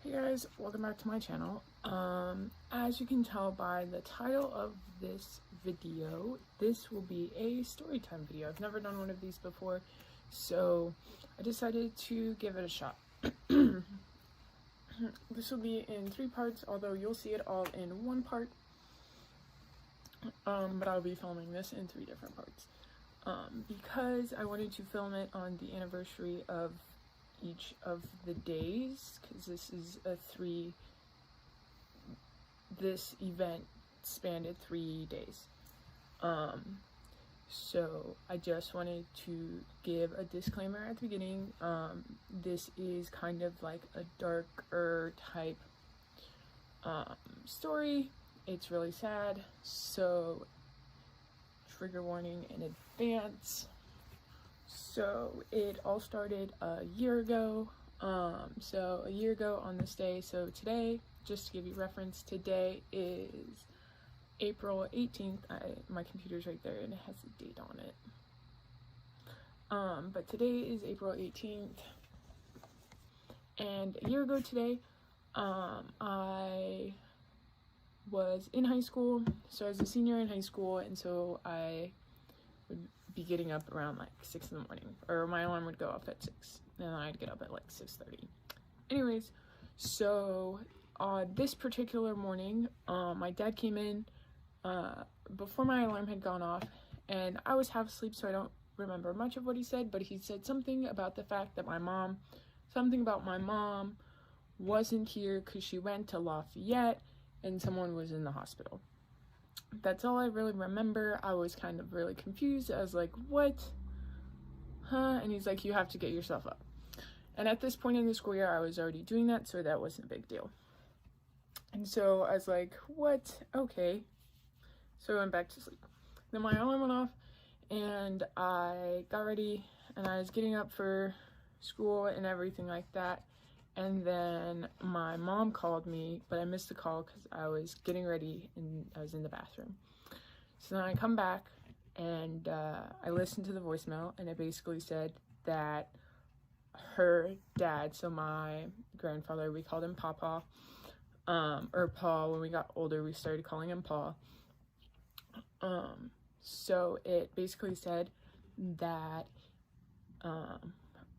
Hey guys, welcome back to my channel. As you can tell by the title of this video, this will be a story time video. I've never done one of these before, so I decided to give it a shot. This will be in 3 parts, although you'll see it all in 1 part. But I'll be filming this in 3 different parts. Because I wanted to film it on the anniversary of each of the days, because this event spanned 3 days. So I just wanted to give a disclaimer at the beginning. This is kind of like a darker type story. It's really sad, so trigger warning in advance. So it all started a year ago. So a year ago on this day, so today, just to give you reference, today is April 18th. My computer's right there and it has a date on it. But today is April 18th. And a year ago today, I was in high school. So I was a senior in high school, and so I would be getting up around like 6 in the morning, or my alarm would go off at 6 and then I'd get up at like 6:30. Anyways, so this particular morning, my dad came in before my alarm had gone off, and I was half asleep, so I don't remember much of what he said, but he said something about the fact that my mom wasn't here because she went to Lafayette and someone was in the hospital. That's all I really remember. I was kind of really confused. I was like, what? Huh? And he's like, you have to get yourself up. And at this point in the school year, I was already doing that, so that wasn't a big deal. And so I was like, what? Okay. So I went back to sleep. Then my alarm went off, and I got ready, and I was getting up for school and everything like that. And then my mom called me, but I missed the call because I was getting ready and I was in the bathroom. So then I come back and I listened to the voicemail, and it basically said that her dad, so my grandfather, we called him Papa, or Paul. When we got older, we started calling him Paul. So it basically said that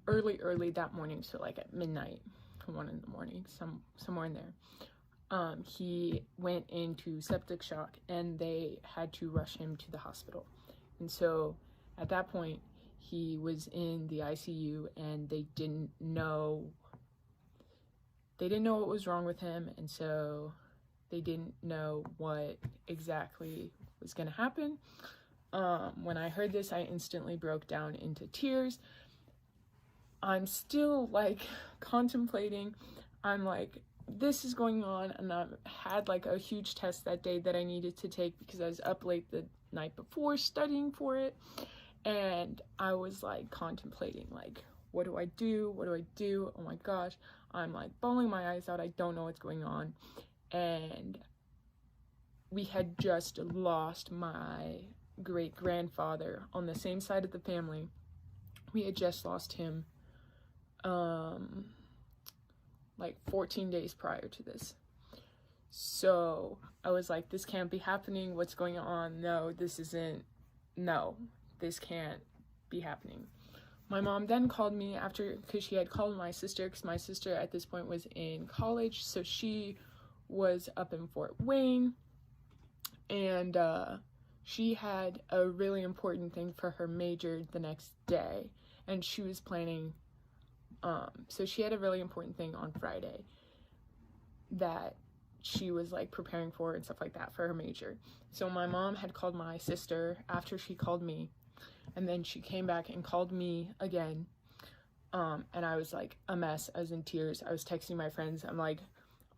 early that morning, so like at midnight, 1 in the morning, somewhere in there, he went into septic shock and they had to rush him to the hospital. And so at that point, he was in the ICU, and they didn't know what was wrong with him, and so they didn't know what exactly was going to happen. When I heard this, I instantly broke down into tears. I'm still like contemplating. I'm like, this is going on, and I had like a huge test that day that I needed to take because I was up late the night before studying for it, and I was like contemplating, like, what do I do? What do I do? Oh my gosh, I'm like bawling my eyes out. I don't know what's going on. And we had just lost my great grandfather on the same side of the family. We had just lost him like 14 days prior to this. So I was like, this can't be happening. What's going on? No, this can't be happening. My mom then called me after, because she had called my sister, because my sister at this point was in college, so she was up in Fort Wayne, and she had a really important thing for her major the next day, and she was planning, so she had a really important thing on Friday that she was like preparing for and stuff like that for her major. So my mom had called my sister after she called me, and then she came back and called me again, and I was like a mess. I was in tears. I was texting my friends. I'm like,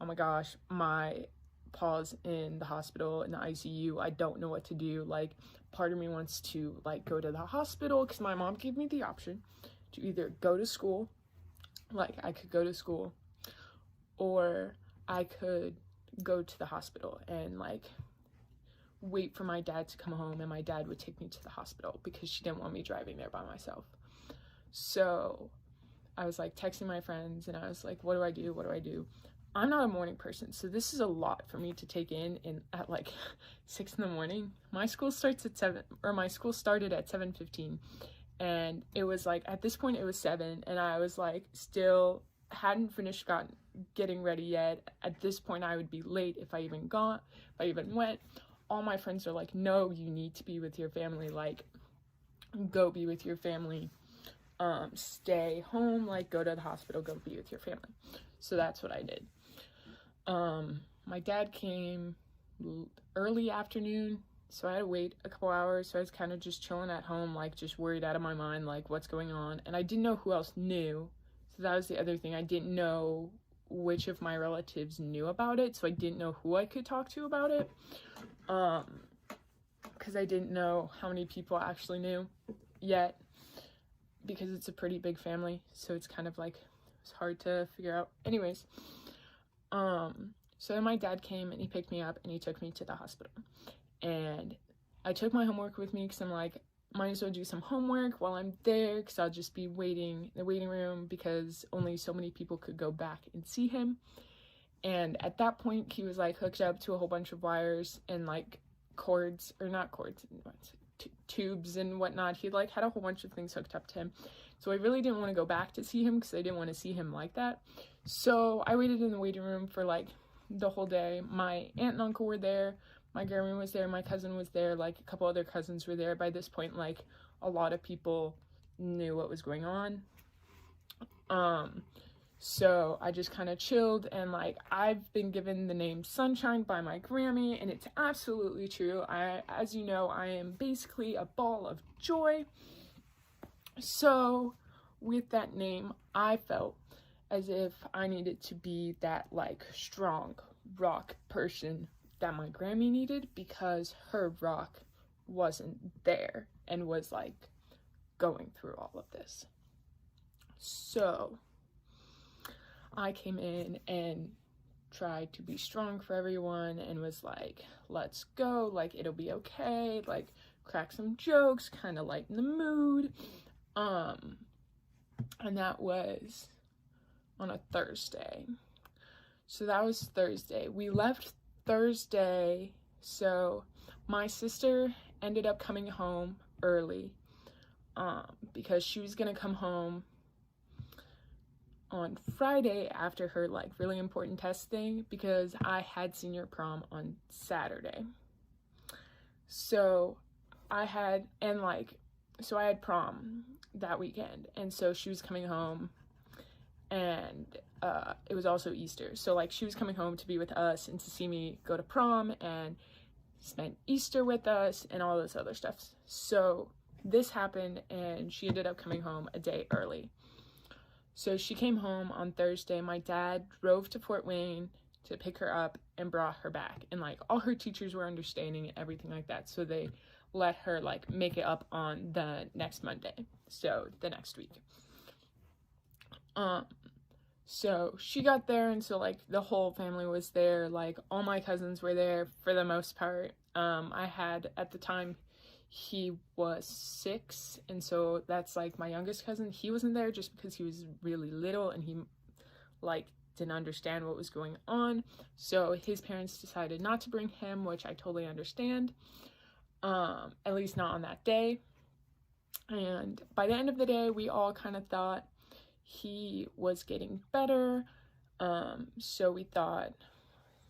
oh my gosh, my Paul's in the hospital, in the ICU. I don't know what to do. Like, part of me wants to like go to the hospital, because my mom gave me the option to either go to school, like I could go to school, or I could go to the hospital and like wait for my dad to come home, and my dad would take me to the hospital because she didn't want me driving there by myself. So I was like texting my friends, and I was like, what do I do? What do I do? I'm not a morning person, so this is a lot for me to take in at like 6 in the morning. My school starts at 7, or my school started at 7:15, and it was like, at this point it was 7, and I was like, still hadn't finished getting ready yet. At this point I would be late if I even went. All my friends are like, no, you need to be with your family, like, go be with your family, stay home, like, go to the hospital, go be with your family. So that's what I did. My dad came early afternoon, so I had to wait a couple hours, so I was kind of just chilling at home, like, just worried out of my mind, like, what's going on, and I didn't know who else knew, so that was the other thing. I didn't know which of my relatives knew about it, so I didn't know who I could talk to about it, because I didn't know how many people actually knew yet, because it's a pretty big family, so it's kind of like, it's hard to figure out. Anyways, so then my dad came and he picked me up and he took me to the hospital, and I took my homework with me because I'm like, might as well do some homework while I'm there, because I'll just be waiting in the waiting room, because only so many people could go back and see him. And at that point he was like hooked up to a whole bunch of wires and like cords, or not cords, tubes and whatnot. He like had a whole bunch of things hooked up to him, so I really didn't want to go back to see him because I didn't want to see him like that. So I waited in the waiting room for like the whole day. My aunt and uncle were there, my grandma was there, my cousin was there, like a couple other cousins were there. By this point, like, a lot of people knew what was going on. So I just kind of chilled, and like, I've been given the name Sunshine by my Grammy, and it's absolutely true. As you know, I am basically a ball of joy. So with that name, I felt as if I needed to be that like strong rock person that my Grammy needed, because her rock wasn't there and was like going through all of this. So I came in and tried to be strong for everyone and was like, let's go, like, it'll be okay, like, crack some jokes, kind of lighten the mood. And that was on a Thursday. So that was Thursday. We left Thursday, so my sister ended up coming home early, because she was gonna come home on Friday after her like really important test thing, because I had senior prom on Saturday. So I had prom that weekend, and so she was coming home, and it was also Easter, so like she was coming home to be with us and to see me go to prom and spend Easter with us and all this other stuff. So this happened, and she ended up coming home a day early. So she came home on Thursday. My dad drove to Fort Wayne to pick her up and brought her back, and like all her teachers were understanding and everything like that, so they let her like make it up on the next Monday, so the next week. So she got there, and so like the whole family was there, like all my cousins were there for the most part. I had, at the time, he was 6, and so that's like my youngest cousin. He wasn't there just because he was really little and he like didn't understand what was going on, so his parents decided not to bring him, which I totally understand, at least not on that day. And by the end of the day, we all kind of thought he was getting better, so we thought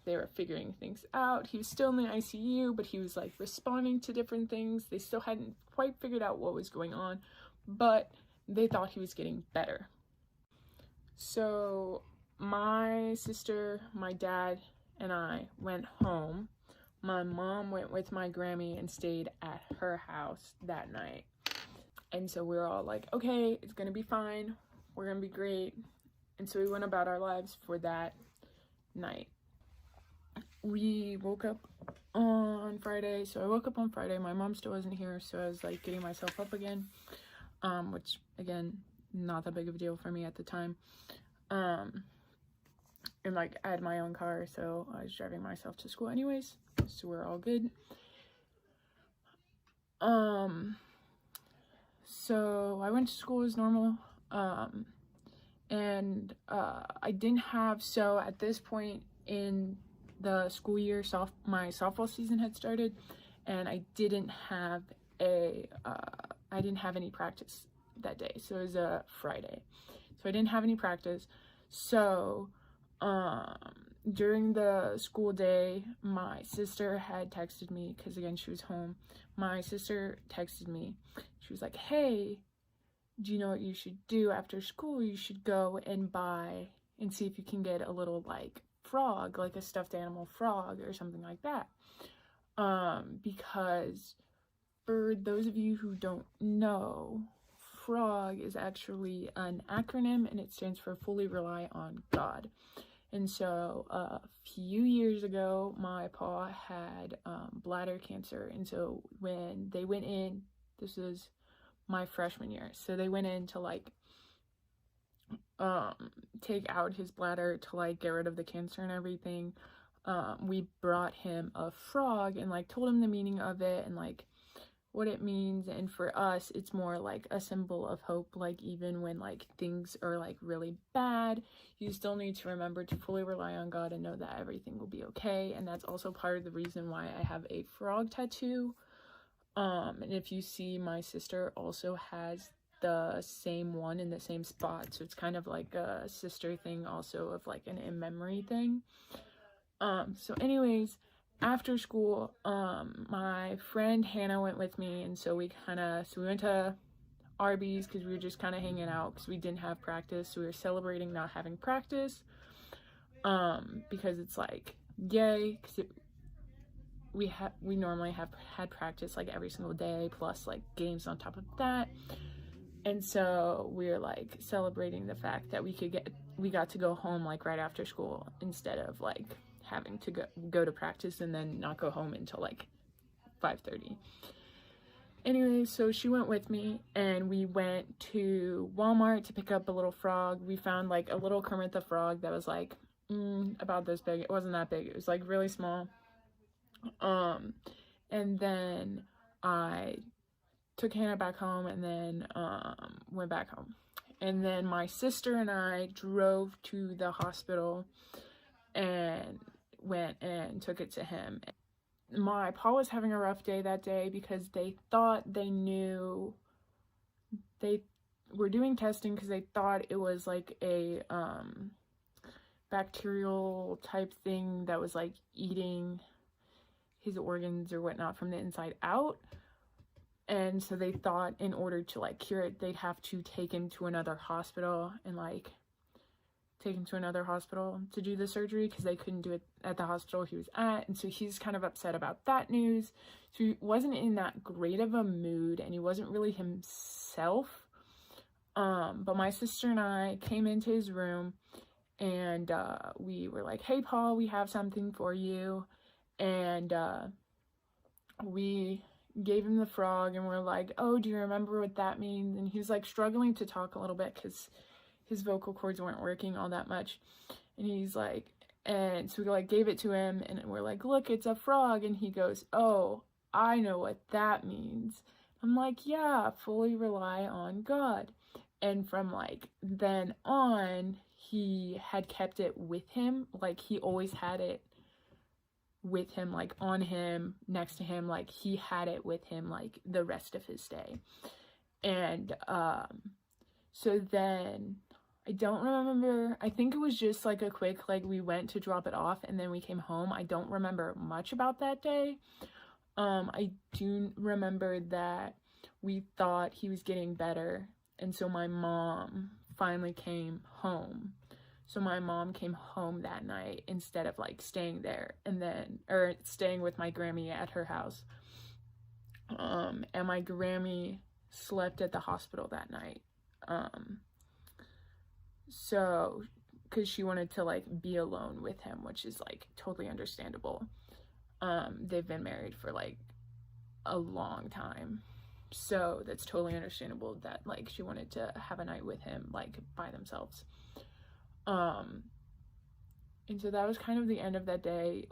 they were figuring things out. He was still in the ICU, but he was like responding to different things. They still hadn't quite figured out what was going on, but they thought he was getting better. So my sister, my dad, and I went home. My mom went with my Grammy and stayed at her house that night. And so we were all like, okay, it's gonna be fine, we're gonna be great. And so we went about our lives for that night. We woke up on Friday. So I woke up on Friday. My mom still wasn't here, so I was like getting myself up again, which again, not that big of a deal for me at the time. And like I had my own car, so I was driving myself to school anyways, so we're all good. So I went to school as normal, And I didn't have, so at this point in the school year, my softball season had started, and I didn't have any practice that day. So it was a Friday, so I didn't have any practice. So during the school day, my sister had texted me, because again, she was home. My sister texted me. She was like, hey, do you know what you should do after school? You should go and buy and see if you can get a little like frog, like a stuffed animal frog or something like that. Because for those of you who don't know, FROG is actually an acronym, and it stands for Fully Rely on God. And so a few years ago, my pa had bladder cancer, and so when they went in, this was my freshman year, so they went in to like take out his bladder to like get rid of the cancer and everything. We brought him a frog and like told him the meaning of it and like what it means, and for us it's more like a symbol of hope. Like even when like things are like really bad, you still need to remember to fully rely on God and know that everything will be okay. And that's also part of the reason why I have a frog tattoo. And if you see, my sister also has the same one in the same spot, so it's kind of like a sister thing also, of like an in memory thing. So anyways, after school, my friend Hannah went with me, and so we went to Arby's because we were just kind of hanging out because we didn't have practice, so we were celebrating not having practice, because it's like yay, because we normally have had practice like every single day, plus like games on top of that. And so we're like celebrating the fact that we got to go home like right after school, instead of like having to go to practice and then not go home until like 5:30. Anyway, so she went with me, and we went to Walmart to pick up a little frog. We found like a little Kermit the Frog that was like about this big. It wasn't that big, it was like really small. And then I took Hannah back home, and then went back home. And then my sister and I drove to the hospital and went and took it to him. My pa was having a rough day that day because they thought they knew, they were doing testing because they thought it was like a bacterial type thing that was like eating his organs or whatnot from the inside out. And so they thought in order to like cure it, they'd have to take him to another hospital to do the surgery, because they couldn't do it at the hospital he was at. And so he's kind of upset about that news. So he wasn't in that great of a mood, and he wasn't really himself. But my sister and I came into his room, and we were like, hey Paul, we have something for you. And we gave him the frog, and we're like, oh, do you remember what that means? And he was like struggling to talk a little bit because his vocal cords weren't working all that much. And he's like, and so we like gave it to him, and we're like, look, it's a frog. And he goes, oh, I know what that means. I'm like, yeah, fully rely on God. And from like then on, he had kept it with him. Like he always had it with him, like on him, next to him, like he had it with him like the rest of his stay. And so then I don't remember, I think it was just like a quick, like we went to drop it off and then we came home. I don't remember much about that day. I do remember that we thought he was getting better, and so my mom finally came home. So my mom came home that night instead of like staying there or staying with my Grammy at her house. And my Grammy slept at the hospital that night. So, cause she wanted to like be alone with him, which is like totally understandable. They've been married for like a long time. So that's totally understandable that like she wanted to have a night with him, like by themselves. And so that was kind of the end of that day.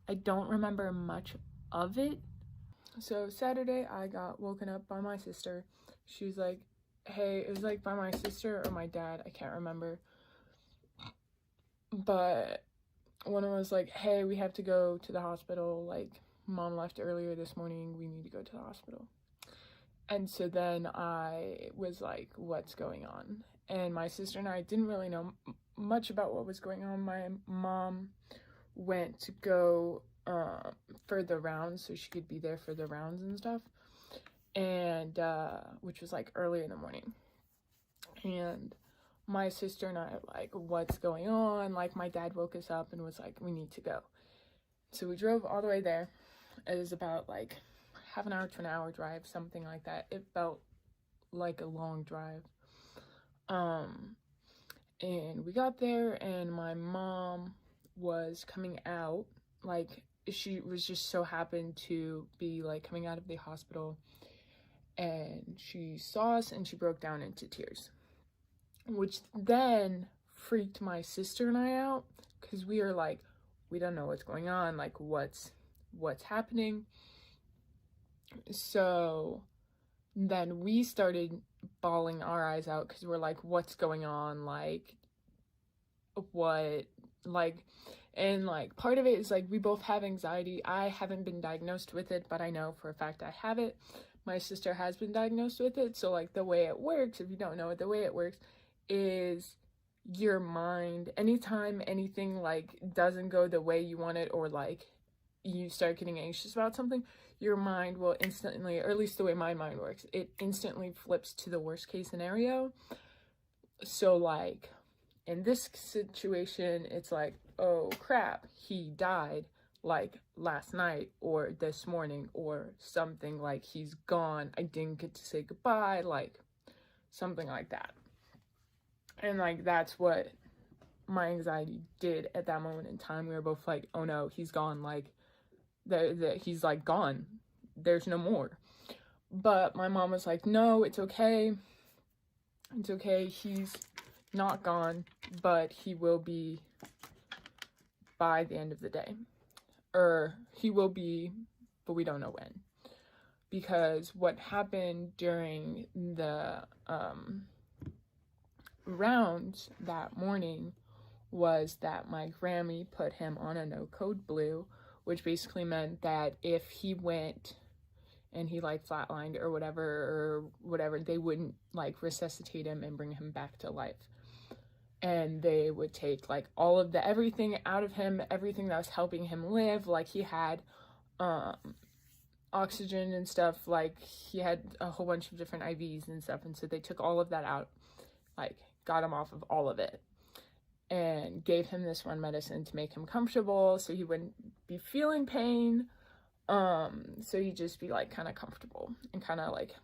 I don't remember much of it. So Saturday, I got woken up by my sister. She was like, hey, it was like by my sister or my dad, I can't remember, but one of them was like, hey, we have to go to the hospital, like, mom left earlier this morning, we need to go to the hospital. And so then I was like, what's going on? And my sister and I didn't really know much about what was going on. My mom went to go for the rounds so she could be there for the rounds and stuff, and which was like early in the morning. And my sister and I are like, what's going on? Like, my dad woke us up and was like, we need to go. So we drove all the way there. It was about like half an hour to an hour drive, something like that. It felt like a long drive. And we got there, and my mom was coming out, like, she was just so happened to be like coming out of the hospital, and she saw us and she broke down into tears, which then freaked my sister and I out, because we are like, we don't know what's going on, like, what's happening. So then we started bawling our eyes out, because we're like, what's going on, like, what, like, and like part of it is like we both have anxiety. I haven't been diagnosed with it, but I know for a fact I have it. My sister has been diagnosed with it. So like the way it works, if you don't know it, the way it works is your mind, anytime anything like doesn't go the way you want it, or like you start getting anxious about something, your mind will instantly, or at least the way my mind works, it instantly flips to the worst case scenario. So like in this situation, it's like, oh crap, he died like last night or this morning or something, like he's gone, I didn't get to say goodbye, like something like that. And like that's what my anxiety did at that moment in time. We were both like, oh no, he's gone, like he's like gone, there's no more. But my mom was like, no, it's okay, he's not gone, but he will be by the end of the day, or he will be, but we don't know when, because what happened during the rounds that morning was that my Grammy put him on a no code blue, which basically meant that if he went and he like flatlined or whatever, they wouldn't like resuscitate him and bring him back to life. And they would take like all of the everything out of him, everything that was helping him live. Like he had oxygen and stuff, like he had a whole bunch of different IVs and stuff, and so they took all of that out, like got him off of all of it, and gave him this one medicine to make him comfortable so he wouldn't be feeling pain, so he'd just be like kind of comfortable and kind of like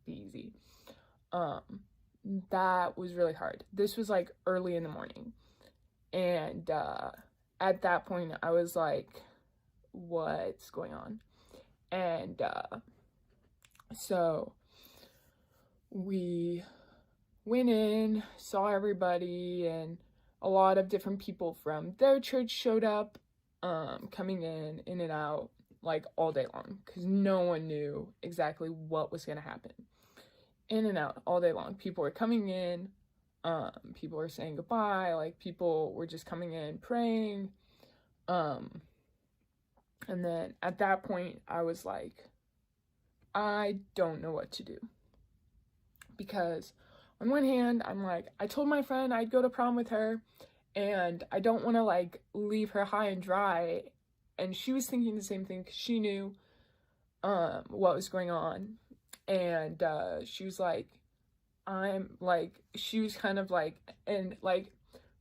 be easy. That was really hard. This was like early in the morning, and at that point I was like, what's going on? And so we went in, saw everybody, and a lot of different people from their church showed up, coming in and out like all day long, because no one knew exactly what was going to happen. In and out all day long. People were coming in, people were saying goodbye, like people were just coming in praying, and then at that point I was like, I don't know what to do, because on one hand I'm like, I told my friend I'd go to prom with her, and I don't want to like leave her high and dry, and she was thinking the same thing because she knew what was going on. And she was like, she was kind of like, and like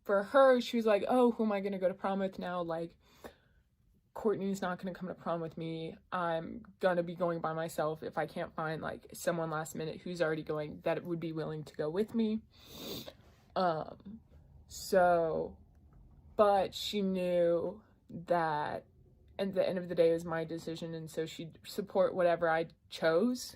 for her, she was like, oh, who am I gonna go to prom with now? Like, Courtney's not gonna come to prom with me. I'm gonna be going by myself if I can't find like someone last minute who's already going that would be willing to go with me. So, but she knew that at the end of the day it was my decision, and so she'd support whatever I chose.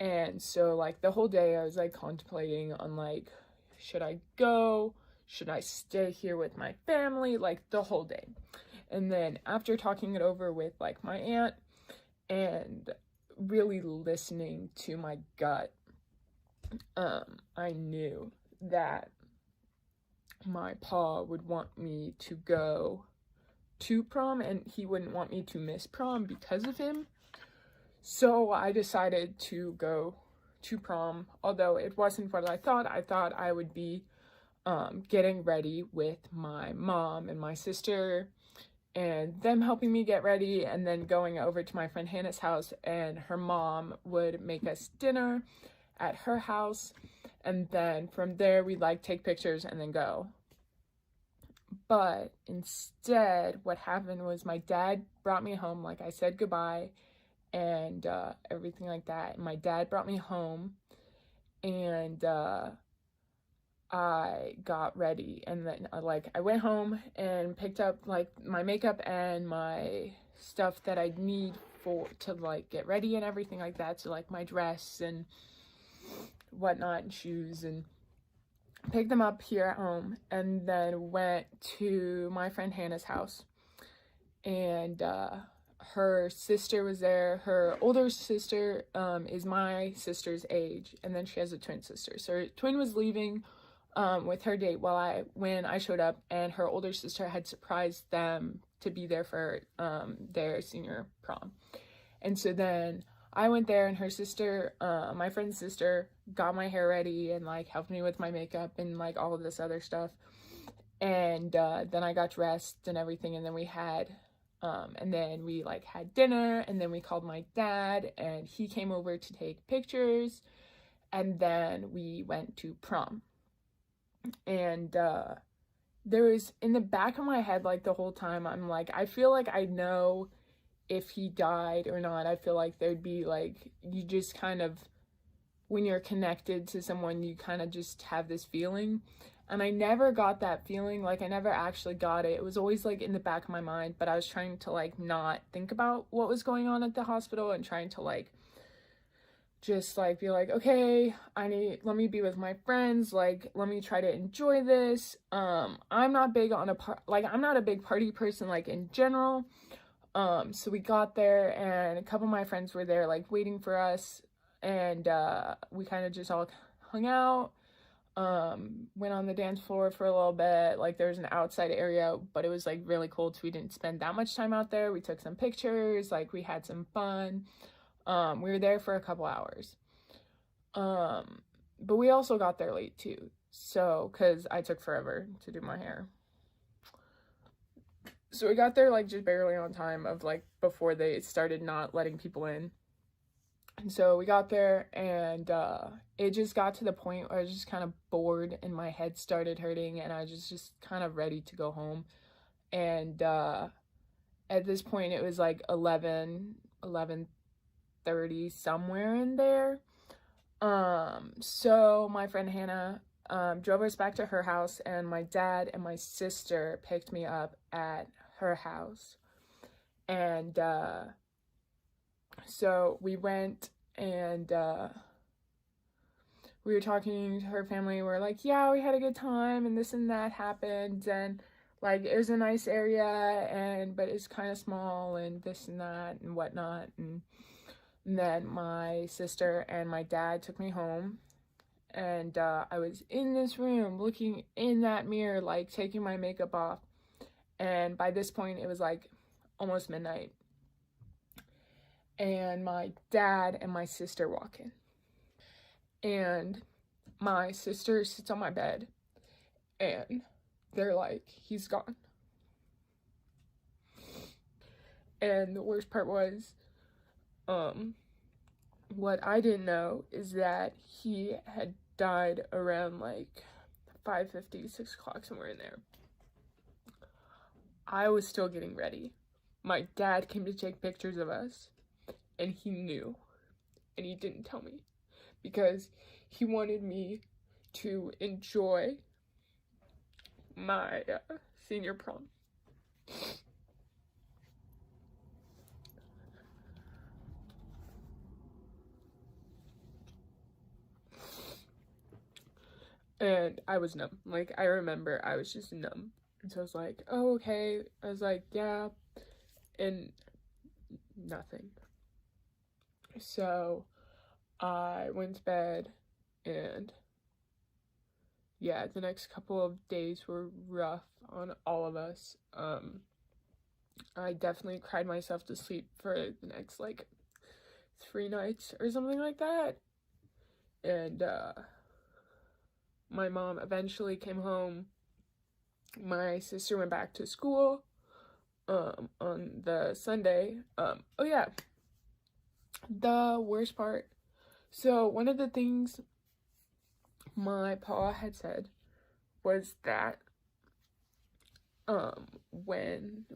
And so like the whole day I was like contemplating on like, should I go? Should I stay here with my family? Like the whole day. And then after talking it over with like my aunt and really listening to my gut, I knew that my pa would want me to go to prom and he wouldn't want me to miss prom because of him. So I decided to go to prom, although it wasn't what I thought. I thought I would be getting ready with my mom and my sister and them helping me get ready, and then going over to my friend Hannah's house, and her mom would make us dinner at her house, and then from there we'd like take pictures and then go. But instead what happened was my dad brought me home, like I said goodbye and everything like that. And my dad brought me home, and I got ready, and then like I went home and picked up like my makeup and my stuff that I need for to like get ready and everything like that, so like my dress and whatnot and shoes, and picked them up here at home, and then went to my friend Hannah's house. And her sister was there. Her older sister is my sister's age, and then she has a twin sister. So her twin was leaving with her date when I showed up, and her older sister had surprised them to be there for their senior prom. And so then I went there, and her sister, my friend's sister, got my hair ready and like helped me with my makeup and like all of this other stuff. And then I got dressed and everything, and then we had like had dinner, and then we called my dad, and he came over to take pictures, and then we went to prom. And there was in the back of my head, like the whole time, I'm like, I feel like I know if he died or not. I feel like there'd be like, you just kind of, when you're connected to someone, you kind of just have this feeling. And I never got that feeling. Like I never actually got it. It was always like in the back of my mind, but I was trying to like not think about what was going on at the hospital, and trying to like just like be like, okay, let me be with my friends, like let me try to enjoy this. I'm not big on I'm not a big party person like in general. So we got there, and a couple of my friends were there like waiting for us, and we kind of just all hung out, went on the dance floor for a little bit. Like there was an outside area, but it was like really cold, so we didn't spend that much time out there. We took some pictures, like we had some fun. We were there for a couple hours. But we also got there late too. So, cause I took forever to do my hair. So we got there like just barely on time of like before they started not letting people in. And so we got there, and it just got to the point where I was just kind of bored and my head started hurting, and I was just kind of ready to go home. And at this point it was like 11:30, somewhere in there. So my friend Hannah drove us back to her house, and my dad and my sister picked me up at her house. And so we went, and we were talking to her family. We were like, yeah, we had a good time, and this and that happened, and like it was a nice area, but it's kind of small, and this and that and whatnot. And then my sister and my dad took me home, and I was in this room looking in that mirror, like taking my makeup off, and by this point it was like almost midnight, and my dad and my sister walk in, and my sister sits on my bed, and they're like, he's gone. And the worst part was, what I didn't know is that he had died around like 5:50, 6 o'clock, somewhere in there. I was still getting ready. My dad came to take pictures of us, and he knew, and he didn't tell me, because he wanted me to enjoy my senior prom. And I was numb. Like, I remember I was just numb. And so I was like, oh, okay. I was like, yeah. And nothing. So I went to bed, And yeah, the next couple of days were rough on all of us. I definitely cried myself to sleep for the next like 3 nights or something like that. And my mom eventually came home. My sister went back to school on the Sunday. Oh yeah, the worst part. So one of the things my pa had said was that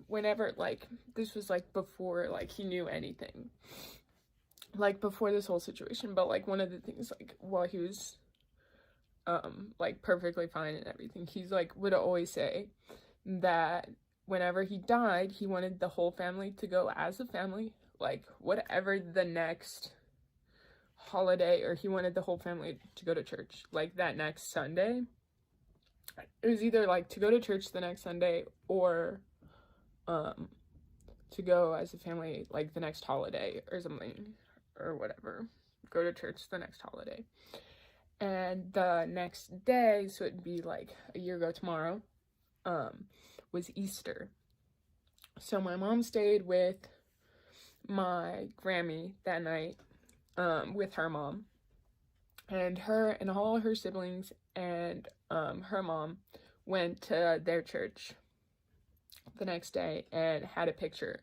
whenever, like, this was like before like he knew anything, like before this whole situation, but like one of the things, like while he was like perfectly fine and everything, he's like would always say that whenever he died, he wanted the whole family to go as a family, like whatever the next holiday, or he wanted the whole family to go to church like that next Sunday. It was either like to go to church the next Sunday or to go as a family like the next holiday or something, or whatever, go to church the next holiday. And the next day, so it'd be like a year ago tomorrow, was Easter. So my mom stayed with my Grammy that night, with her mom, and her and all her siblings and her mom went to their church the next day and had a picture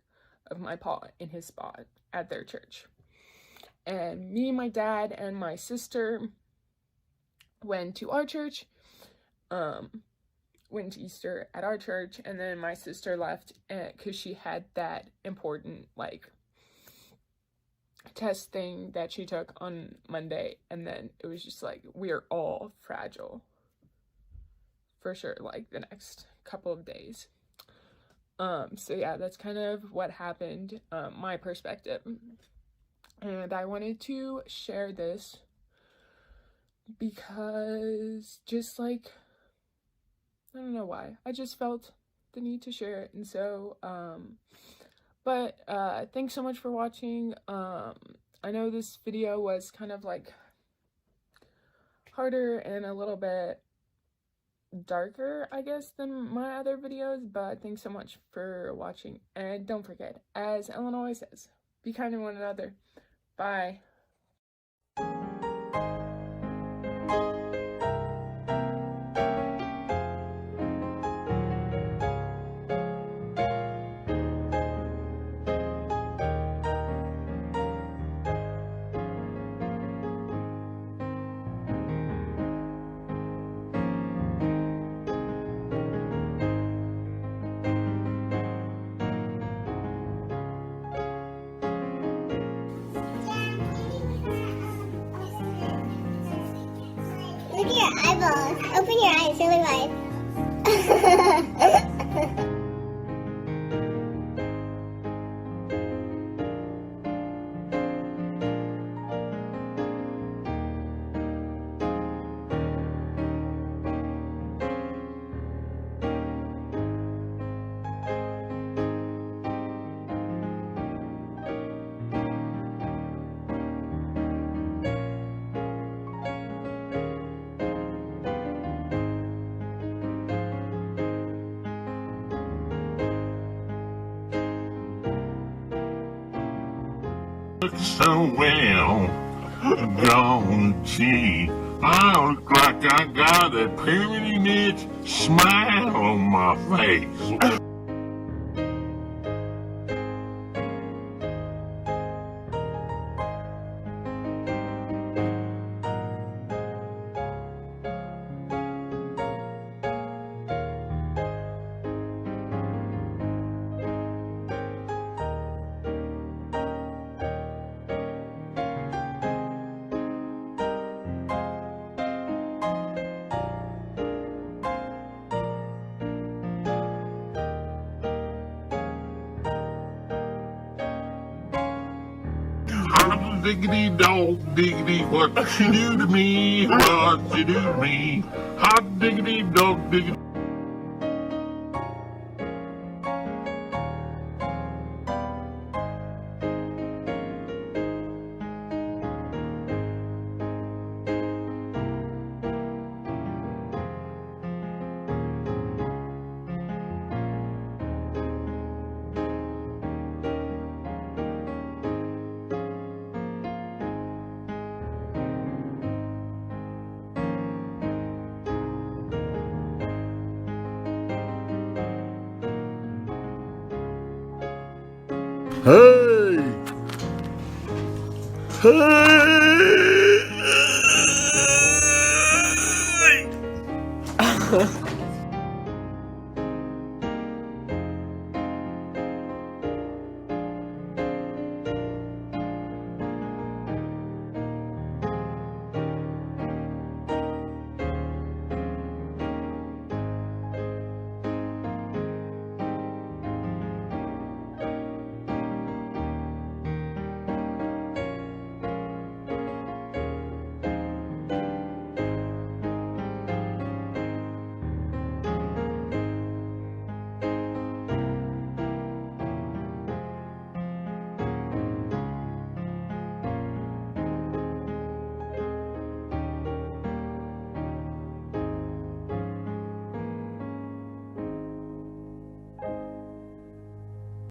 of my pa in his spot at their church. And me, my dad, and my sister went to our church, went to Easter at our church, and then my sister left because she had that important like test thing that she took on Monday, and then it was just like we are all fragile for sure, like the next couple of days. So yeah, that's kind of what happened, my perspective, and I wanted to share this because just like, I don't know why, I just felt the need to share it. And so but thanks so much for watching. I know this video was kind of like harder and a little bit darker, I guess, than my other videos, but thanks so much for watching, and don't forget, as Ellen always says, be kind to one another. Bye. Look at your eyeballs. Open your eyes really wide. Look so well, gone see. I look like I got a permanent smile on my face. Hot diggity dog diggity, what you do to me, what you do to me. Hot diggity dog diggity. Hey! Hey!